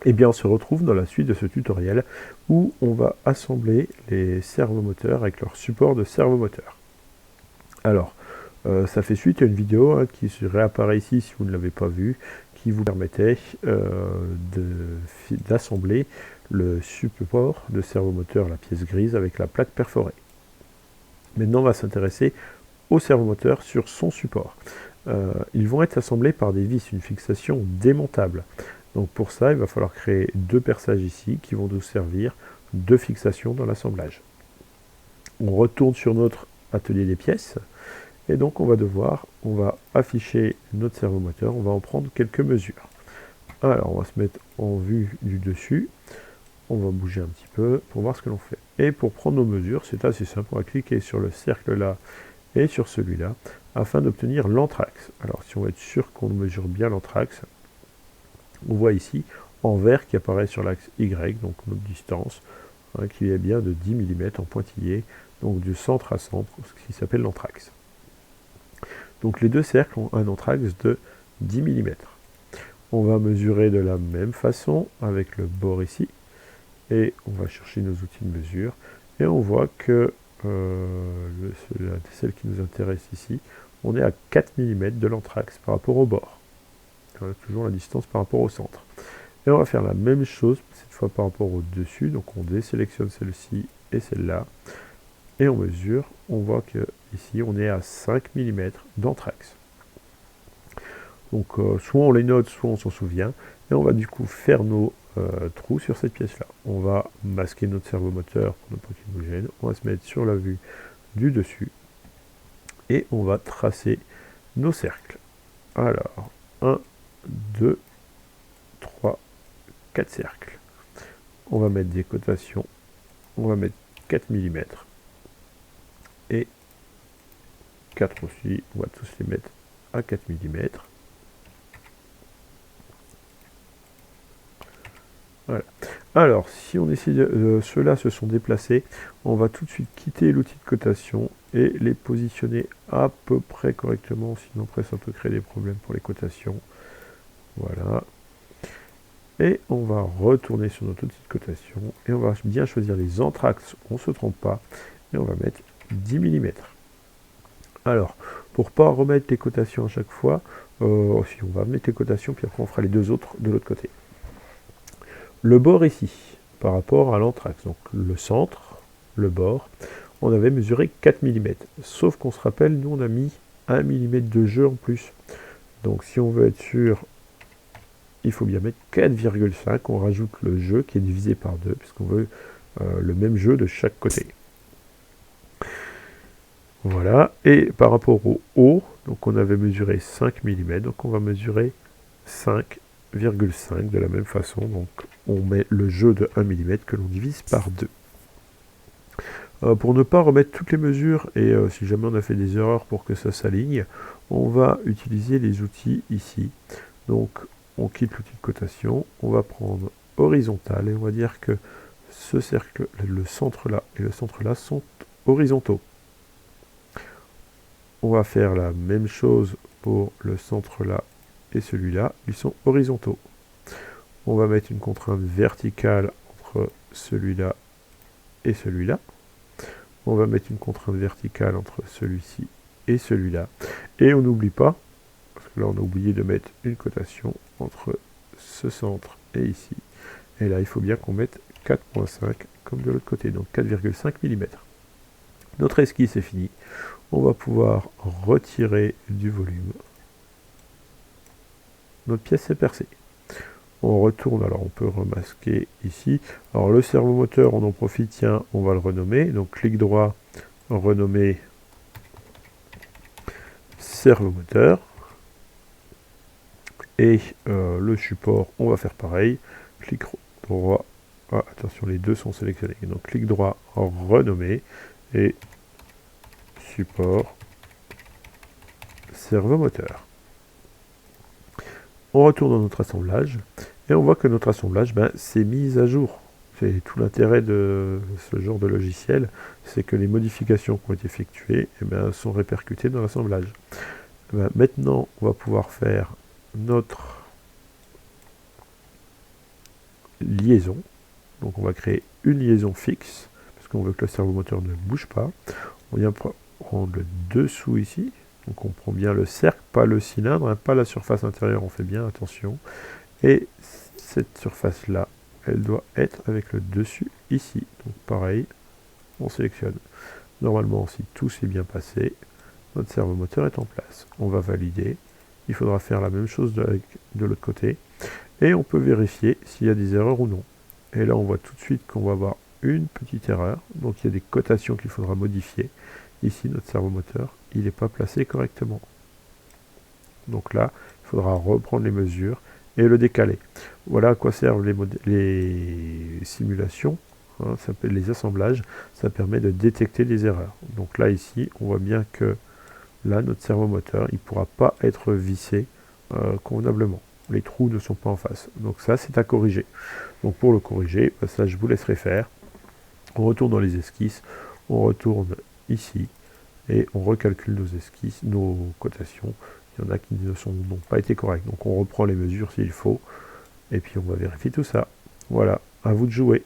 Eh bien, on se retrouve dans la suite de ce tutoriel où on va assembler les servomoteurs avec leur support de servomoteur. Alors, ça fait suite à une vidéo qui se réapparaît ici si vous ne l'avez pas vue, qui vous permettait d'assembler le support de servomoteur, la pièce grise avec la plaque perforée. Maintenant, on va s'intéresser au servomoteur sur son support. Ils vont être assemblés par des vis, une fixation démontable. Donc pour ça, il va falloir créer deux perçages ici qui vont nous servir de fixation dans l'assemblage. On retourne sur notre atelier des pièces et donc on va afficher notre servomoteur, on va en prendre quelques mesures. Alors on va se mettre en vue du dessus, on va bouger un petit peu pour voir ce que l'on fait. Et pour prendre nos mesures, c'est assez simple, on va cliquer sur le cercle là et sur celui-là afin d'obtenir l'anthrax. Alors si on veut être sûr qu'on mesure bien l'anthrax, on voit ici en vert qui apparaît sur l'axe Y, donc notre distance, qui est bien de 10 mm en pointillé, donc du centre à centre, ce qui s'appelle l'anthrax. Donc les deux cercles ont un anthrax de 10 mm. On va mesurer de la même façon avec le bord ici, et on va chercher nos outils de mesure, et on voit que celle qui nous intéresse ici, on est à 4 mm de l'anthrax par rapport au bord. On a toujours la distance par rapport au centre. Et on va faire la même chose, cette fois par rapport au dessus, donc on désélectionne celle-ci et celle-là, et on mesure, on voit que ici on est à 5 mm d'anthrax. Donc soit on les note, soit on s'en souvient, et on va du coup faire nos trous sur cette pièce-là. On va masquer notre servomoteur pour ne pas qu'il nous gêne, on va se mettre sur la vue du dessus, et on va tracer nos cercles. Alors, 1, 2, 3, 4 cercles. On va mettre des cotations, on va mettre 4 mm, et 4 aussi, on va tous les mettre à 4 mm. Voilà. Alors, si on essaie ceux-là se sont déplacés, on va tout de suite quitter l'outil de cotation et les positionner à peu près correctement, sinon après ça peut créer des problèmes pour les cotations. Voilà. Et on va retourner sur notre outil de cotation et on va bien choisir les anthrax, on ne se trompe pas, et on va mettre 10 mm. Alors, pour ne pas remettre les cotations à chaque fois, si on va mettre les cotations, puis après on fera les deux autres de l'autre côté. Le bord ici, par rapport à l'anthrax, donc le centre, le bord, on avait mesuré 4 mm. Sauf qu'on se rappelle, nous on a mis 1 mm de jeu en plus. Donc si on veut être sûr, il faut bien mettre 4,5. On rajoute le jeu qui est divisé par 2, puisqu'on veut le même jeu de chaque côté. Voilà, et par rapport au haut, donc on avait mesuré 5 mm, donc on va mesurer 5,5 de la même façon, donc on met le jeu de 1 mm que l'on divise par 2. Pour ne pas remettre toutes les mesures, et si jamais on a fait des erreurs pour que ça s'aligne, on va utiliser les outils ici. Donc on quitte l'outil de cotation, on va prendre horizontal, et on va dire que ce cercle, le centre là et le centre là sont horizontaux. On va faire la même chose pour le centre là et celui-là, ils sont horizontaux. On va mettre une contrainte verticale entre celui-là et celui-là. On va mettre une contrainte verticale entre celui-ci et celui-là. Et on n'oublie pas, parce que là on a oublié de mettre une cotation entre ce centre et ici. Et là il faut bien qu'on mette 4,5 comme de l'autre côté, donc 4,5 mm. Notre esquisse est finie. On va pouvoir retirer du volume. Notre pièce est percée. On retourne, alors on peut remasquer ici. Alors le servomoteur, on en profite, tiens, on va le renommer. Donc clic droit, renommer servomoteur. Et le support, on va faire pareil. Clic droit, attention, les deux sont sélectionnés. Donc clic droit, renommer. Et support servomoteur. On retourne dans notre assemblage et on voit que notre assemblage s'est mis à jour. C'est tout l'intérêt de ce genre de logiciel, c'est que les modifications qui ont été effectuées sont répercutées dans l'assemblage. Maintenant, on va pouvoir faire notre liaison. Donc on va créer une liaison fixe, parce qu'on veut que le servomoteur ne bouge pas. On vient prendre le dessous ici. Donc on prend bien le cercle, pas le cylindre, hein, pas la surface intérieure, on fait bien attention. Et cette surface-là, elle doit être avec le dessus ici. Donc pareil, on sélectionne. Normalement, si tout s'est bien passé, notre servomoteur est en place. On va valider. Il faudra faire la même chose de l'autre côté. Et on peut vérifier s'il y a des erreurs ou non. Et là, on voit tout de suite qu'on va avoir une petite erreur. Donc il y a des cotations qu'il faudra modifier. Ici, notre servomoteur, il n'est pas placé correctement. Donc là, il faudra reprendre les mesures et le décaler. Voilà à quoi servent les simulations, hein, les assemblages. Ça permet de détecter des erreurs. Donc là, ici, on voit bien que là, notre servomoteur, il ne pourra pas être vissé convenablement. Les trous ne sont pas en face. Donc ça, c'est à corriger. Donc pour le corriger, ça, je vous laisserai faire. On retourne dans les esquisses, on retourne ici, et on recalcule nos esquisses, nos cotations. Il y en a qui n'ont pas été correctes. Donc on reprend les mesures s'il faut, et puis on va vérifier tout ça. Voilà, à vous de jouer.